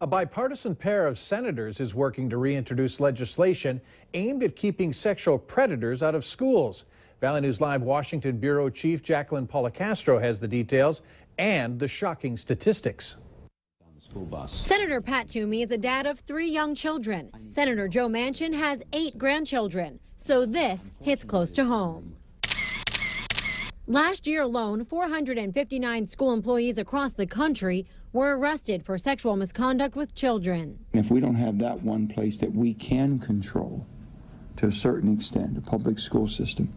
A bipartisan pair of senators is working to reintroduce legislation aimed at keeping sexual predators out of schools. Valley News Live Washington Bureau Chief Jacqueline Policastro has the details and the shocking statistics. Senator Pat Toomey is a dad of 3 young children. Senator Joe Manchin has 8 grandchildren, so this hits close to home. Last year alone, 459 school employees across the country were arrested for sexual misconduct with children. If we don't have that one place that we can control to a certain extent, the public school system,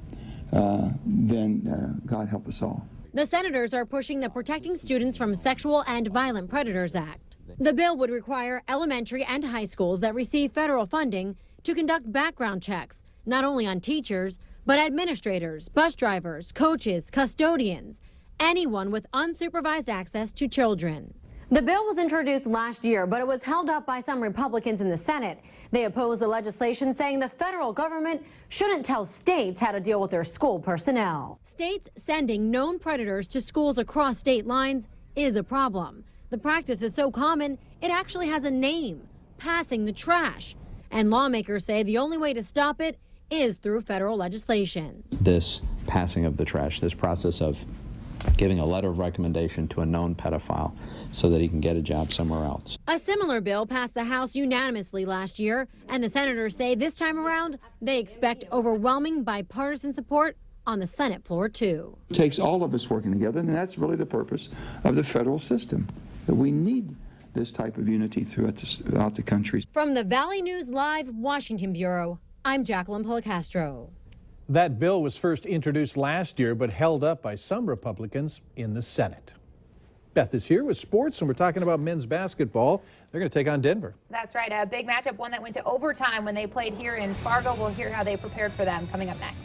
then God help us all. The senators are pushing the Protecting Students from Sexual and Violent Predators Act. The bill would require elementary and high schools that receive federal funding to conduct background checks, not only on teachers, but administrators, bus drivers, coaches, custodians, anyone with unsupervised access to children. The bill was introduced last year, but it was held up by some Republicans in the Senate. They opposed the legislation, saying the federal government shouldn't tell states how to deal with their school personnel. States sending known predators to schools across state lines is a problem. The practice is so common, it actually has a name: passing the trash. And lawmakers say the only way to stop it is through federal legislation. This passing of the trash, this process of giving a letter of recommendation to a known pedophile so that he can get a job somewhere else. A similar bill passed the House unanimously last year, and the senators say this time around they expect overwhelming bipartisan support on the Senate floor too. It takes all of us working together, and that's really the purpose of the federal system, that we need this type of unity throughout the country. From the Valley News Live Washington Bureau, I'm Jacqueline Policastro. That bill was first introduced last year, but held up by some Republicans in the Senate. Beth is here with sports, and we're talking about men's basketball. They're going to take on Denver. That's right. A big matchup, one that went to overtime when they played here in Fargo. We'll hear how they prepared for them coming up next.